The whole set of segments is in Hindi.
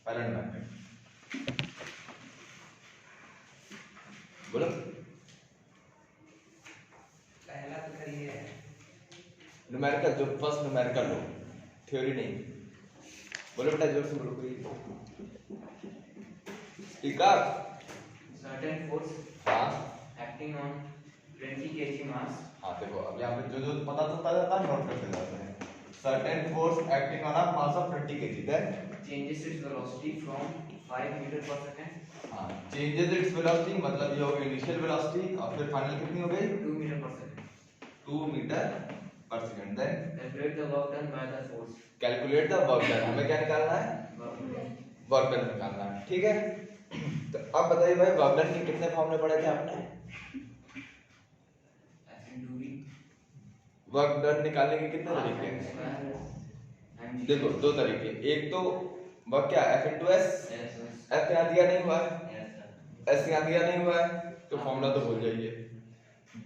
पहला न्यूमेरिकल बोलो। पहला तो करिए न्यूमेरिकल जो फर्स्ट न्यूमेरिकल हो, थ्योरी नहीं। बोलो बेटा जोर से बोलो कोई। Speak up. certain force हाँ acting on 20 kg mass हाँ देखो अब यहाँ पे जो जो पता चलता जाता है नोट करते जाते हैं। Certain force acting on a mass of 20 kg then changes its velocity from 5 meter per second हाँ चेंजेस इट्स वेलोसिटी मतलब ये हो गई इनिशियल वेलोसिटी और फिर फाइनल कितनी हो गई 2 meter per second 2 metre per second. Then calculate the work done by the force calculate the work done, हमें क्या निकालना है वर्क डन निकालना है। ठीक है तो अब बताइए भाई वर्क डन के कितने फॉर्मूले पढ़े थे आपने? F into V work done निकालने के कितने तरीके हैं? देखो दो तरीके, एक तो वर्क क्या एफ इंटू एस, एफ यहाँ दिया नहीं हुआ है, एस यहाँ दिया नहीं हुआ है तो फॉर्मूला तो भूल जाइए।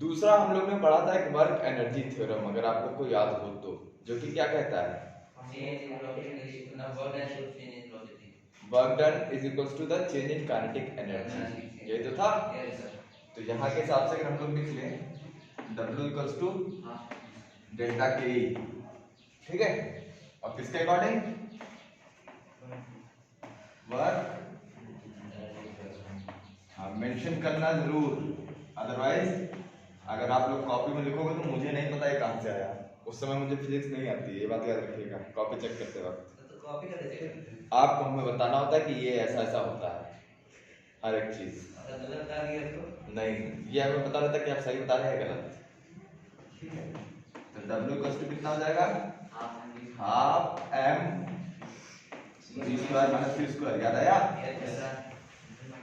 दूसरा हम लोग ने पढ़ा था एक वर्क एनर्जी थ्योरम, अगर आप लोग को याद हो तो, जो कि क्या कहता है work done is equals to the change in kinetic energy, ये तो था। तो यहाँ के हिसाब से अगर हम लोग लिख लें W इक्वल्स टू डेल्टा के ई, ठीक है। और किसके अकॉर्डिंग वर्क, हाँ मेंशन करना जरूर, अदरवाइज अगर आप लोग कॉपी में लिखोगे तो मुझे नहीं पता ये कहाँ से आया, उस समय मुझे फिजिक्स नहीं आती है, ये बात याद रखिएगा कॉपी चेक करते वक्त। तो कॉपी कर देते आपको हमें बताना होता है कि ये ऐसा ऐसा होता है हर एक चीज, अगर गलत बता दिया तो नहीं ये हमें पता रहता है कि आप सही बता रहे हैं गलत। ठीक है तो W इक्वल्स टू कितना हो जाएगा half m g square minus c square, याद आया?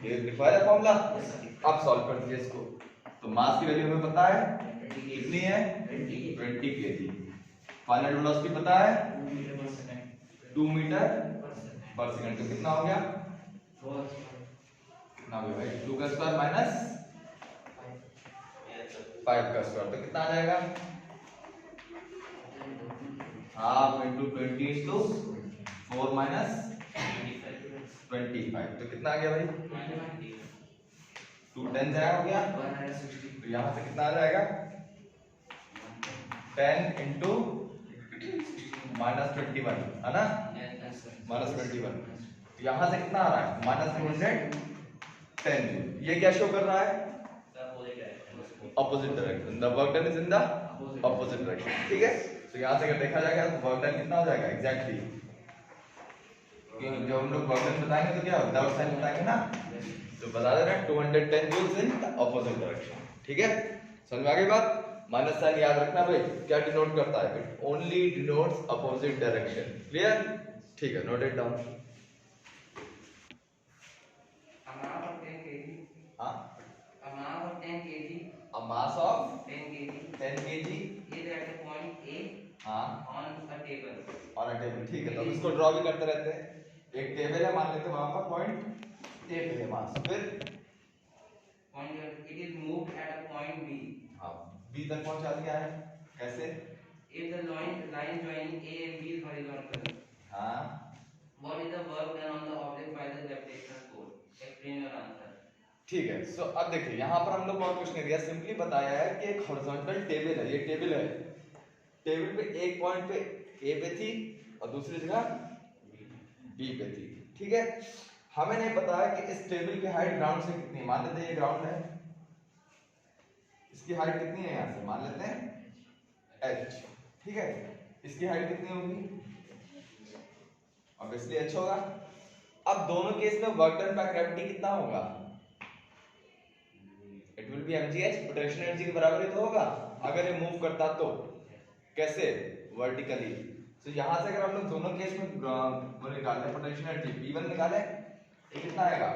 ये लिखवाया था फॉर्मूला। अब सॉल्व कर दीजिए इसको, तो मास की वैल्यू हमें पता है कितनी है 20 kg, फाइनल वेलोसिटी पता है 2 मीटर पर सेकंड, तो कितना हो गया कितना हो गया भाई 2 का स्क्वायर माइनस 5 का स्क्वायर, तो कितना आ जाएगा हाफ इंटू 20 इंटू 4 माइनस 25, तो कितना आ गया भाई 2 10 जाया हो गया, तो यहाँ से कितना आ जाएगा 10 इंटू माइनस 21 है ना, माइनस 21, यहाँ से कितना आ रहा है माइनस 210 जूल। ये क्या शो कर रहा है opposite direction, the work done is in the opposite direction. ठीक है तो यहाँ से अगर देखा जाएगा तो वर्क डन कितना हो जाएगा एग्जैक्टली, जब हम लोग वर्क डन बताएंगे तो क्या विदाउट साइन बताएंगे ना, तो बता दे रहे हैं 210 joules in the opposite direction. ठीक है समझ में आ गई बात? माइनस साइन याद रखना भाई क्या डिनोट करता है, it only denotes opposite direction. Clear? ठीक है नोट इट डाउन। हाँ a mass of 10 kg हाँ on a table, ठीक है तो हम इसको ड्रॉ भी करते रहते हैं, एक टेबल है मान लेते हैं वहां पर पॉइंट ए पे है मास, फिर it is moved at a point B हाँ बी तक पहुंचा दिया है, कैसे if the line joining A and B is horizontal हाँ what is the work done on the object by the gravitational force, explain your answer। ठीक है सो अब देखिए यहाँ पर हम लोग और कुछ नहीं दिया, सिंपली बताया है कि एक हॉरिजॉन्टल टेबल है, ये टेबल है, टेबल पे एक पॉइंट पे ए पे थी और दूसरी जगह बी पे थी। ठीक है हमें नहीं पता है कि इस टेबल की हाइट ग्राउंड से कितनी है, मान लेते हैं ये ग्राउंड है, इसकी हाइट कितनी है यहाँ से मान लेते हैं h, ठीक है इसकी हाइट कितनी होगी ऑब्वियसली h होगा। अब दोनों केस में वर्क डन बाय ग्रेविटी कितना होगा, it will be mgh, potential energy के बराबर ही तो होगा अगर ये मूव करता तो, कैसे वर्टिकली। तो यहाँ से अगर हम लोग दोनों केस में वो निकालें पोटेंशियल एनर्जी p1 निकालें तो कितना आएगा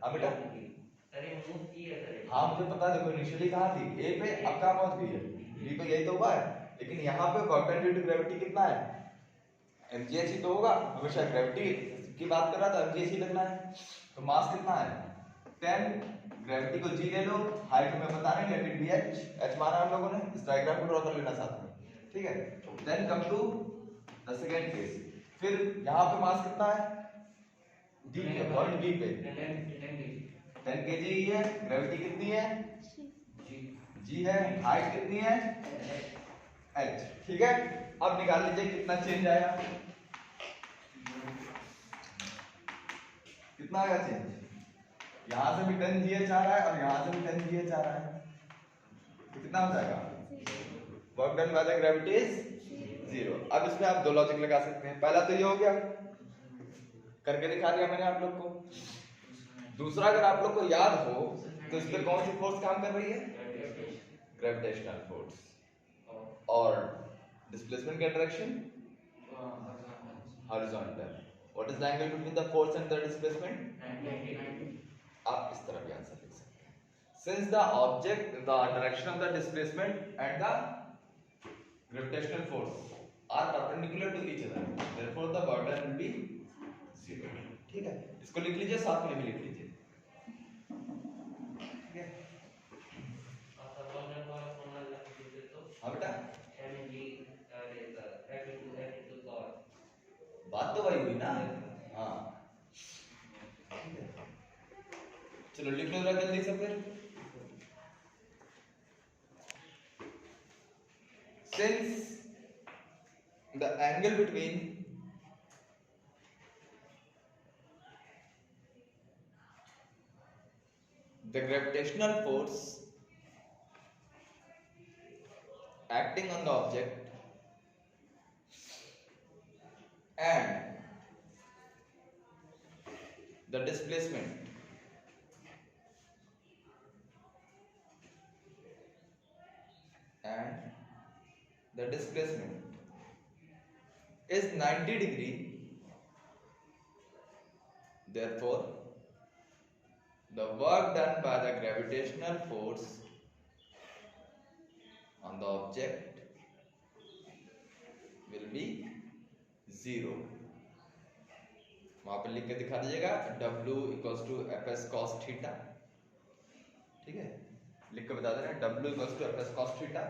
अब बेटा हाँ मुझे पता है, देखो इनिशियली कहाँ थी ए पे, अब कहाँ पहुंच गई है बी पे, यही तो हुआ है, लेकिन यहाँ पे work done due to gravity कितना है mgh ही तो होगा, हमेशा ग्रेविटी की बात कर रहा था mgh ही लगना है, तो मास कितना है 10, ग्रेविटी को g ले लो, हाइट में बता रहे लेट इट बी h माना हम लोगों ने, इस डायग्राम को ड्रॉ कर लेना साथ में। ठीक है then come to the second case, फिर यहाँ पे मास कितना है डी पे, पॉइंट बी पे 10 kg ही है, ग्रेविटी कितनी है जी है, हाइट कितनी है h, ठीक है। अब निकाल लीजिए कितना चेंज आएगा, कितना आएगा चेंज, यहां से भी 10 gh आ रहा है और यहां से भी 10 gh आ रहा है, तो कितना हो जाएगा, work done by the gravity is 0। अब इसमें आप दो लॉजिक लगा सकते हैं, पहला तो ये हो गया, करके दिखा दिया मैंने आप लोग को। दूसरा, अगर आप लोग को याद हो तो इस पे कौन सी फोर्स काम कर रही है, ग्रेविटेशनल फोर्स, और डिस्प्लेसमेंट का direction horizontal. What is the angle between the force and the displacement, आप इस तरह भी आंसर लिख सकते हैं, since the object, the direction of the displacement and the gravitational force are perpendicular to each other, therefore the work done will be 0, ठीक है। इसको लिख लीजिए, साथ में भी लिख लीजिए, ठीक है। हाँ बेटा, बात तो वही हुई ना, हाँ ठीक है। चलो लिख लो जरा जल्दी से फिर, since the angle between the gravitational force acting on the object and the displacement is 90 degree, therefore the work done by the gravitational force on the object will be 0। वहां पर लिख के दिखा दीजिएगा, W equals to F S cos theta, ठीक है, लिख के बता देना W equals to F S cos theta,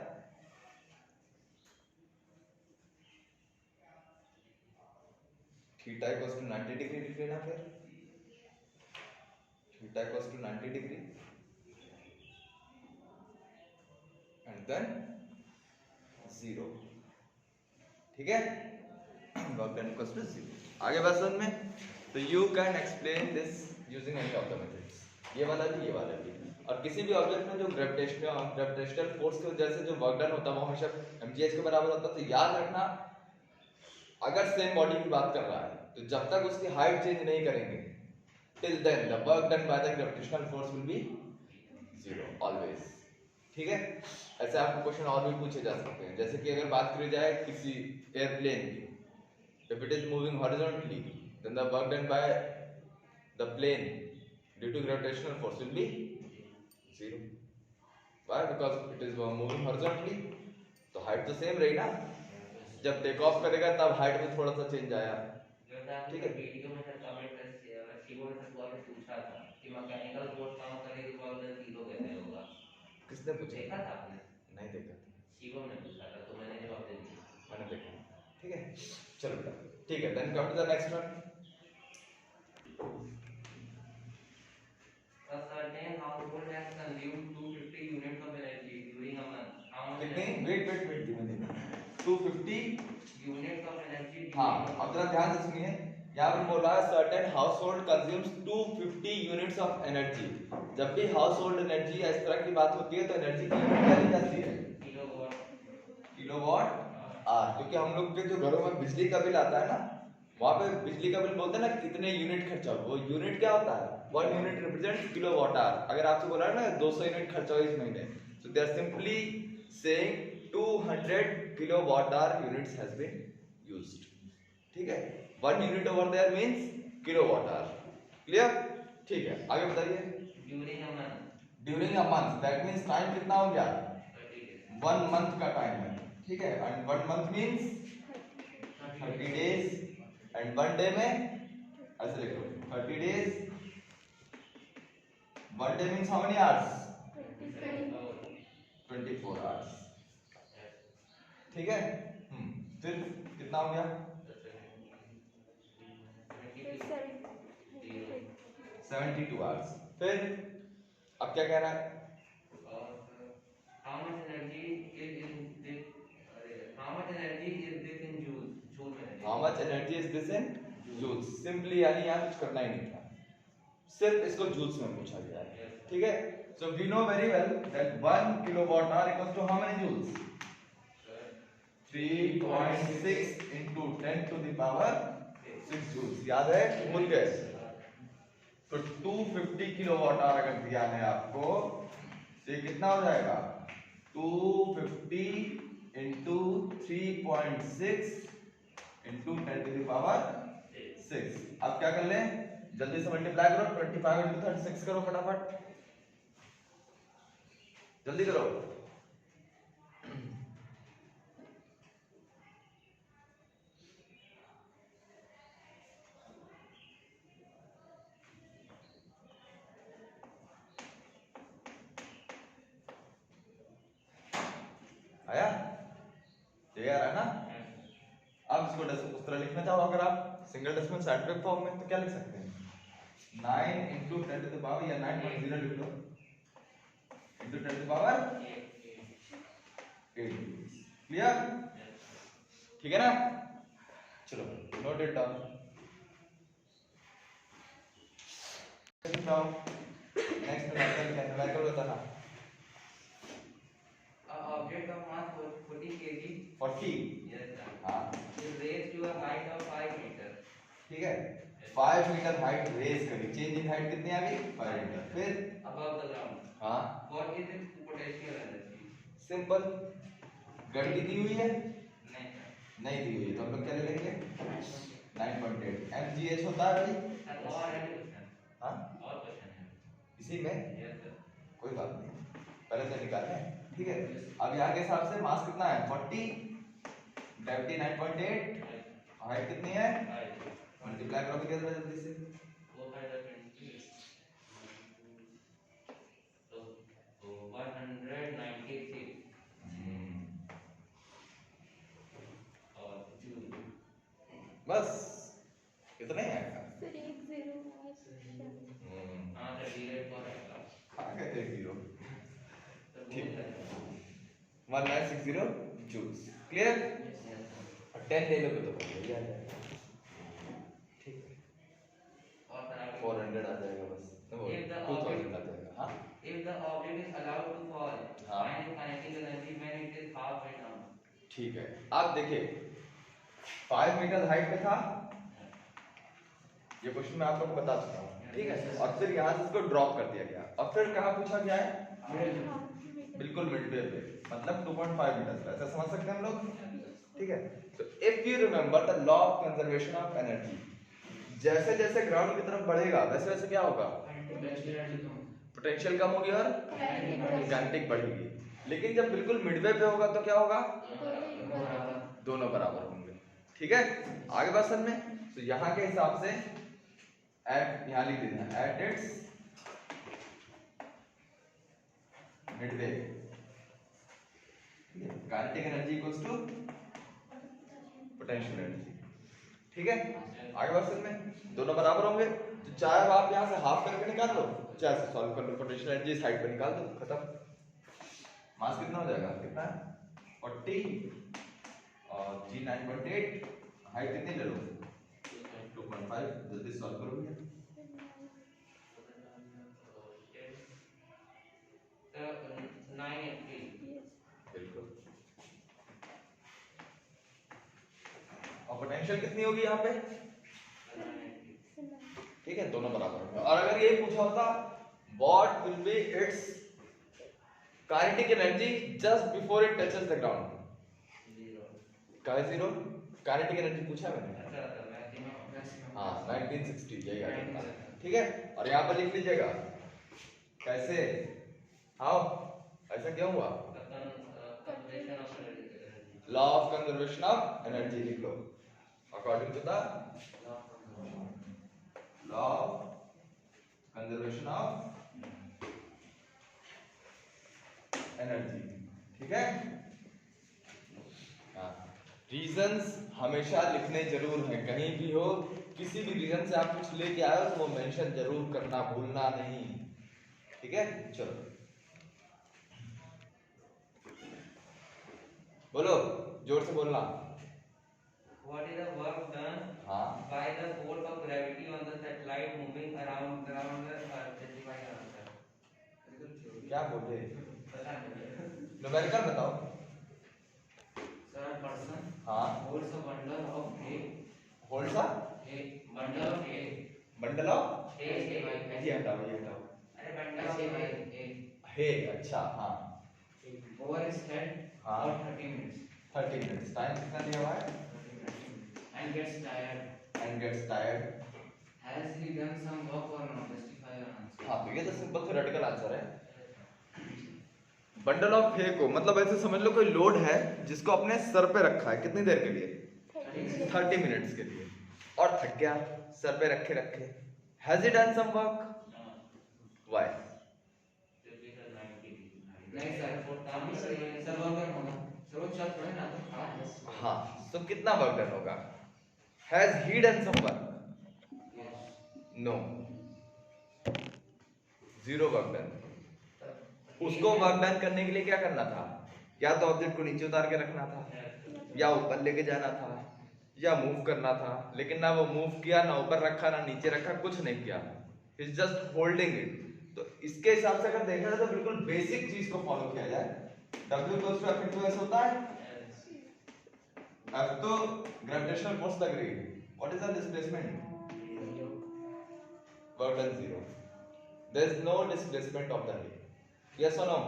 theta equals to 90 degree लिख लेना, फिर theta equals to 90 degree and then 0, ठीक है, वर्क डन इक्वल्स टू 0। आगे बात समझ में, तो you can explain this using any of the methods, ये वाला भी, ये वाला भी, और किसी भी ऑब्जेक्ट में जो ग्रेविटेशनल फोर्स की वजह से जो वर्क डन होता है वो हमेशा mgh के बराबर होता है। तो याद रखना, अगर सेम बॉडी की बात कर रहा है तो जब तक उसकी हाइट चेंज नहीं करेंगे, till then the work done by the gravitational force will be 0 always, ठीक है। ऐसे आपको क्वेश्चन और भी पूछे जा सकते हैं, जैसे कि अगर बात करी जाए किसी एयरप्लेन की, if it is moving horizontally then the work done by the plane due to gravitational force will be 0। why? because it is moving horizontally, तो हाइट तो सेम रही ना, जब टेक ऑफ करेगा तब हाइट में थोड़ा सा चेंज आया, ठीक है। वीडियो में सर कमेंट शिवम ने सर पूछा था कि मैकेनिकल फोर्स काम करे तो वर्क डन 0 कैसे होगा, किसने पूछा, देखा था आपने, नहीं देखा, शिवम ने पूछा था तो मैंने जवाब दे दिया, मैंने देखा, ठीक है। चलो बेटा, ठीक है, then come to the next one. A certain household has consumed 250 units of energy during a month. How much कितने, energy? वेट धीमे धीमे, 250 units of energy हाँ, during a अब जरा month. ध्यान से सुनिए, यहाँ पर बोल रहा है certain household consumes 250 units of energy. जब भी हाउसहोल्ड एनर्जी या इस तरह की बात होती है तो एनर्जी की यूनिट क्या ली जाती है, किलोवाट आवर, क्योंकि हम लोग के जो घरों में बिजली का बिल आता है ना, वहाँ पे बिजली का बिल बोलते हैं ना कितने यूनिट खर्चा हो, वो यूनिट क्या होता है, 1 यूनिट रिप्रेजेंट्स किलोवाट आवर। अगर आपसे बोला है ना 200 यूनिट खर्चा हो इस महीने, so they are simply saying 200 kilowatt hour units has been used, ठीक है। 1 unit over there means kilowatt hour, clear, ठीक है। आगे बताइए, during a month. During a month, that means time कितना हो गया, 1 मंथ का टाइम है, ठीक है, and 1 month means 30 days, and 1 day में ऐसे लिख लो 30 days, 1 day means how many hours, 24 hours, ठीक है। फिर कितना हो गया, 72 आवर्स। फिर अब क्या कह रहा है? how much energy is in this how much energy is this in joule में energy How much energy is this in joules? Simply यानी यहाँ कुछ करना ही नहीं था, सिर्फ इसको जूल्स में पूछा गया है। ठीक है, so we know very well that 1 kilowatt hour equals to how many joules? 3.6 into 10 to the power 6 joules। याद है? भूल गए? तो 250 किलोवाट आवर अगर दिया है आपको तो ये कितना हो जाएगा? 250 into 3.6 into 10 to the power 6। अब क्या कर लें? जल्दी से मल्टीप्लाई करो, 25 इंटू 36 करो फटाफट, जल्दी करो। आया? तैयार है ना? अब इसको उस तरह लिखना चाहो अगर आप सिंगल डेसिमल साइंटिफिक फॉर्म में तो क्या लिख सकते हैं? 9 इंटू 10 टू द पावर या 9.0 लिख लो into 10 to the power 8। Clear? ठीक है ना? चलो note it down. Next numerical क्या न्यूमेरिकल बताना। object of mass 40 kg 40। yes sir हाँ is raised to a height of 5 meter ठीक है, 5 मीटर हाइट रेज करी, चेंज इन हाइट कितनी आ गई? 5 मीटर। फिर above the ground हाँ what is its potential energy simple, गणित दी हुई है? नहीं sir नहीं दी हुई है तो हम लोग क्या ले लेंगे? 9.8 mgh होता है भाई। sir और है क्वेश्चन हाँ और क्वेश्चन है इसी में yes sir कोई बात नहीं, पहले से निकालना है। ठीक है, अब यहाँ के हिसाब से मास कितना है? 40, ग्रेविटी 9.8, हाइट कितनी है? मल्टीप्लाई करो कितने में जल्दी से? 4 5 20 तो 196 और जूल बस कितने हैं? फिर 1 0 क्वेश्चन। हाँ सर डिवाइड कर रहेगा आ गए थे 0। तो ठीक बहुत है, है 1960 जूल्स। क्लियर? yes sir 10 ले लोगे तो बढ़िया आ जाएगा। ठीक है, और सर आगे 400 आ जाएगा बस, तो If the 2000 आ जाएगा। हाँ if the object is allowed to fall हाँ। find its kinetic energy when it is halfway down ठीक है, आप देखिए 5 मीटर हाइट पे था, ये क्वेश्चन मैं आप लोगों को बता चुका हूँ। ठीक है, और फिर यहाँ से इसको ड्रॉप कर दिया गया, और फिर कहाँ पूछा गया है? बिल्कुल मिडवे पे, मतलब 2.5 मीटर पे, ऐसा समझ सकते हैं हम लोग। ठीक है, तो if you remember the law of conservation of energy, जैसे जैसे ग्राउंड की तरफ बढ़ेगा वैसे वैसे क्या होगा? पोटेंशियल कम होगी और काइनेटिक बढ़ेगी। लेकिन जब बिल्कुल मिडवे पे होगा तो क्या होगा? दोनों बराबर होंगे। ठीक है, आगे बढ़ में तो यहाँ के हिसाब से एट, यहाँ लिख देना at its midway, kinetic energy equals to potential energy. ठीक है, आगे बढ़ में दोनों बराबर होंगे, तो चाहे आप यहाँ से हाफ करके निकाल लो, चाहे से सॉल्व कर लो, पोटेंशियल एनर्जी साइड पे निकाल दो, खत्म। मास कितना हो जाएगा? कितना है? 40 और g 9.8, हाइट कितनी ले लो? 2.5, जल्दी सॉल्व करो भैया। सर 980 बिल्कुल, और पोटेंशियल कितनी होगी यहाँ पे? ठीक है, दोनों बराबर होंगे। और अगर ये पूछा होता what will be it's kinetic energy just before it touches the ground, क्या है 0? काइनेटिक एनर्जी पूछा मैंने। हाँ 1960 यही आ जाता है। ठीक है, और यहाँ पर लिख लीजिएगा कैसे, हाउ, ऐसा क्यों हुआ? Law of conservation of energy लिख लो, according to the law of conservation of energy. ठीक है, हाँ, रीजंस हमेशा लिखने जरूर हैं, कहीं भी हो किसी भी रीजन से आप कुछ लेके आए हो तो वो मेंशन जरूर करना, भूलना नहीं, ठीक है। चलो बोलो, जोर से बोलना। What is the work done हाँ by the force of gravity on the satellite moving around the earth? Specify your answer. क्या बोले, पता नहीं। न्यूमेरिकल बताओ। Sir, person हाँ holds a bundle of hay. Hold सा Hay. Bundle of hay. Bundle of, Hay. ये हटाओ ये हटाओ, अरे bundle of hay. हे, अच्छा हाँ Over his head हाँ। for 30 minutes. 30 मिनट्स, टाइम कितना दिया हुआ है, And gets tired. And gets tired. Has he done some work or not? Justify your answer. हाँ तो ये तो सिंपल थ्योरेटिकल आंसर है। बंडल ऑफ हे को मतलब ऐसे समझ लो कोई लोड है जिसको अपने सर पे रखा है, कितनी देर के लिए, 30 मिनट्स के लिए, और थक गया सर पे रखे रखे। Has he done some work, why, नहीं सर, काम ही सर वर्क डन होगा। सर वो चल थोड़े ना तो खड़ा है। हाँ तो कितना वर्क डन होगा, has he done some work, no, zero work done. उसको वर्क डन करने के लिए क्या करना था, या तो ऑब्जेक्ट को नीचे उतार के रखना था, या ऊपर लेके जाना था, या मूव करना था, लेकिन ना वो मूव किया, ना ऊपर रखा, ना नीचे रखा, कुछ नहीं किया, इज जस्ट होल्डिंग इट। तो इसके हिसाब से अगर देखा जाए तो बिल्कुल बेसिक चीज को फॉलो किया जाए, W इक्वल्स टू F/s होता है, F तो ग्रेविटेशनल फोर्स लग रही है, what is the displacement, work done zero, there is no displacement of the ray, yes और नो,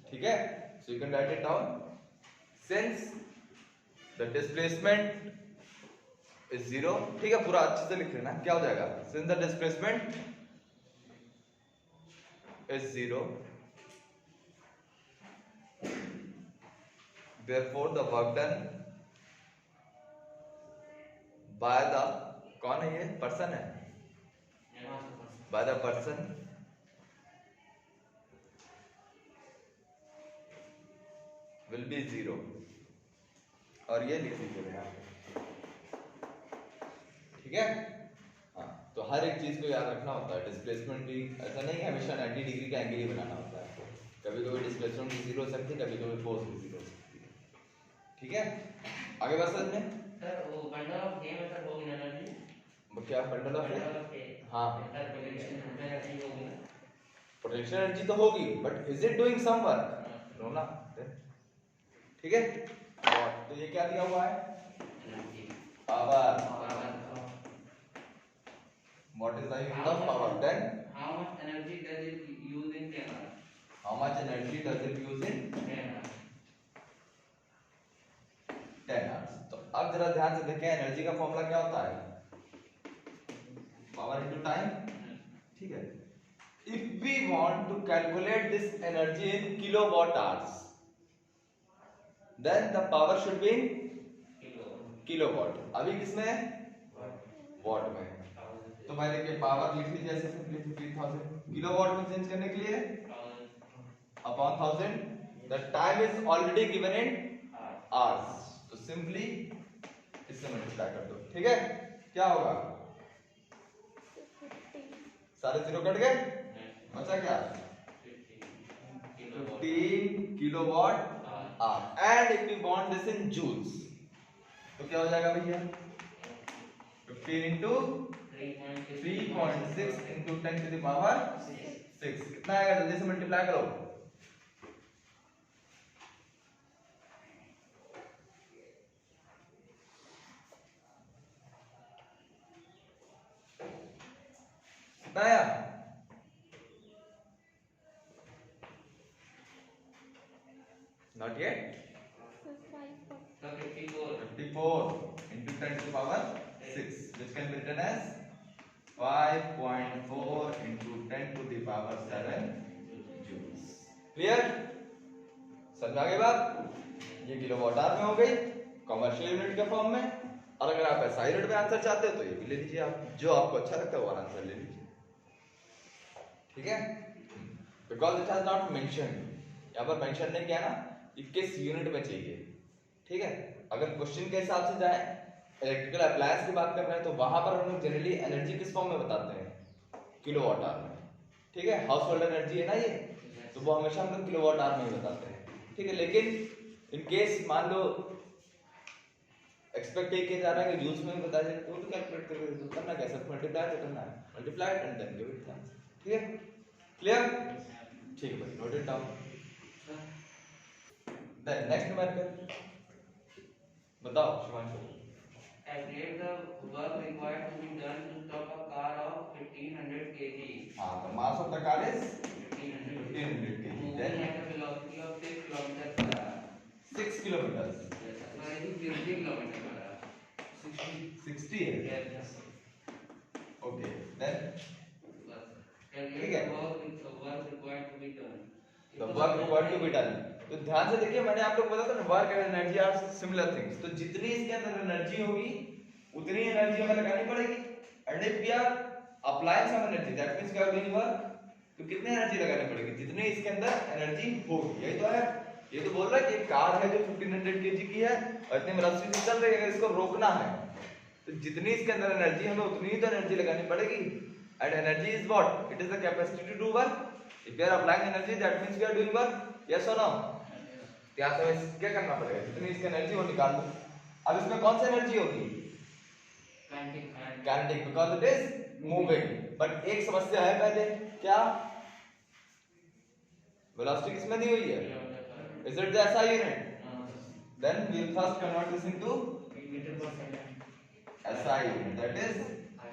ठीक है। So you can write it down, since the displacement is zero, ठीक है, पूरा अच्छे से लिख लेना, क्या हो जाएगा, since the displacement is zero, therefore the work done by the, कौन है ये, पर्सन है, by the person will be zero। और ये लिख लीजिए यहाँ पे, ठीक है। हाँ तो हर एक चीज को याद रखना होता है, डिस्प्लेसमेंट भी ऐसा नहीं है हमेशा 90 डिग्री का एंगल ही बनाना होता है, कभी कभी डिस्प्लेसमेंट भी जीरो हो सकती है, कभी कभी फोर्स भी जीरो हो सकती है, ठीक है। आगे बात समझ में, सर वो बंडल ऑफ हे में सर होगी एनर्जी, वो क्या बंडल ऑफ, हाँ सर पोटेंशियल एनर्जी होगी ना, पोटेंशियल एनर्जी तो होगी, but is it doing some work, no ना, ठीक है। तो ये क्या दिया हुआ है, power, what is the unit of power, then how much energy does it use in 10 hours? how much energy does it use in 10 hours. 10 hours। तो अब जरा ध्यान से देखें, एनर्जी का फॉर्मूला क्या होता है, पावर इनटू टाइम, ठीक है। If we want to calculate this energy in kilowatt hours, then the power should be in kilowatt, अभी किसमें, वॉट में। तो भाई देखिए पावर लिख लीजिए ऐसे सिंपली 15,000, किलोवाट में चेंज करने के लिए upon 1000, the time is already given in hours, तो सिंपली इससे मल्टीप्लाई कर दो, ठीक है। क्या होगा, सारे जीरो कट गए, बचा क्या, 15 kilowatt hour, and if we want this in joules तो क्या हो जाएगा भैया, 15 into 3.6 into 10 to the power 6, कितना आएगा, जल्दी से मल्टीप्लाई करो, कितना आया, not yet, 54 into 10 to the power 6, which can be written as 5.4 into 10 to the power 7 joules। Clear, समझ आ गई बात, ये किलोवाट आवर में हो गई कमर्शियल यूनिट के फॉर्म में, और अगर आप एसआई यूनिट में आंसर चाहते हो तो ये भी ले लीजिए, आप जो आपको अच्छा लगता है वो आंसर ले लीजिए, ठीक है। Because it has not mentioned, यहाँ पर मेंशन नहीं किया ना, 21 यूनिट में चाहिए, ठीक है। अगर क्वेश्चन के हिसाब से जाए इलेक्ट्रिकल अप्लायंस की बात कर रहे हैं तो वहां पर हम लोग जनरली एनर्जी किस फॉर्म में बताते हैं, किलोवाट आवर में, ठीक है। हाउस होल्ड एनर्जी है ना ये, तो वो हमेशा हम लोग किलोवाट आवर में ही बताते हैं, ठीक है। लेकिन इन केस मान लो एक्सपेक्ट ये किया जा रहा है कि जूल्स में भी बताया जाए तो कैलकुलेट करके तो करना कैसे, मल्टीप्लाई तो करना है, multiply and then give it answer, ठीक है। क्लियर, ठीक है भाई, note it down. Then next numerical बताओ Shivanshu. Calculate the work required to be done to stop a car of 1500 kg. हाँ, the mass of the car is 1500 kg, moving then at a velocity of 6 kilometers per hour. 6 kilometers, Sorry, 50 kilometers per hour. 60 है, Yes. okay, then Calculate the work required to be done. the work required to be done। तो ध्यान से देखिए, मैंने आप लोग को बताया था work and energy are similar things, तो जितनी इसके अंदर एनर्जी होगी उतनी एनर्जी हमें लगानी पड़ेगी। And if we are applying some energy that means we are doing work, तो कितनी एनर्जी लगानी पड़ेगी, जितनी इसके अंदर एनर्जी होगी। यही तो है, ये तो बोल रहा है कि एक कार है जो 1500 केजी की है और इतनी वेलोसिटी से चल रही है, अगर इसको रोकना है तो जितनी इसके अंदर एनर्जी हमें उतनी ही तो एनर्जी लगानी पड़ेगी। And energy is what, it is the capacity to do work. If we are applying energy that means we are doing work, yes और नो। क्या हमें क्या करना पड़ेगा, जितनी इसकी एनर्जी वो निकाल दो। अब इसमें कौन सी एनर्जी होगी, kinetic, because it is moving. But एक समस्या है पहले, क्या, वेलोसिटी किसमें दी हुई है, is it the SI unit, then we will first convert this into SI unit, that is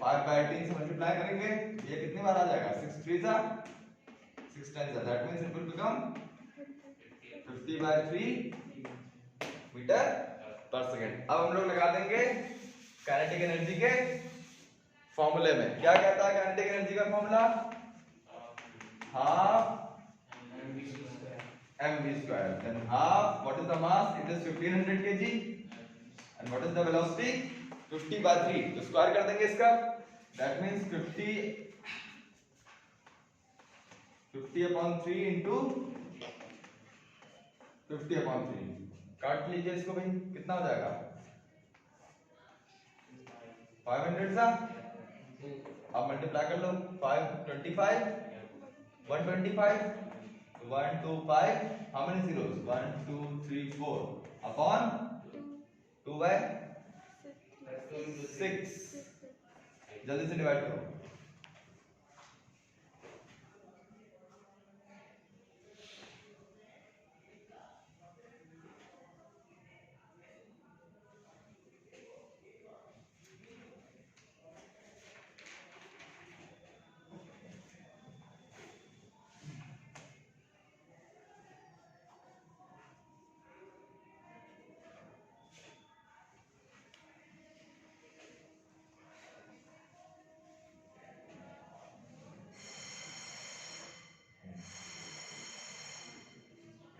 5/3 से मल्टीप्लाई करेंगे, ये कितनी बार आ जाएगा, 6 3 जा 6 10 जा, that means it will become 50/3 metre per second. अब हम लोग लगा देंगे काइनेटिक एनर्जी के फॉर्मूले में। क्या कहता है काइनेटिक एनर्जी का formula, half mv square, then half what is the mass, it is 1500 kg, and what is the velocity, 50/3, तो स्क्वायर कर देंगे इसका, that means 50/3 into 50/3, काट लीजिए इसको भाई, कितना हो जाएगा 500 सा, अब मल्टीप्लाई कर लो, 5 25 125 125, how many zeros, 1 2 3 4 upon 2/6, जल्दी से डिवाइड करो।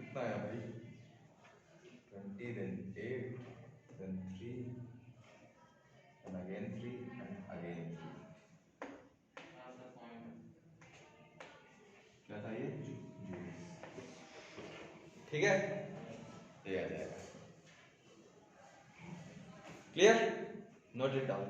कितना है भाई, 20 then 8 then 3 and again 3 and again 3, क्या था ये, ठीक है, ये आ जाएगा। Clear, note it down.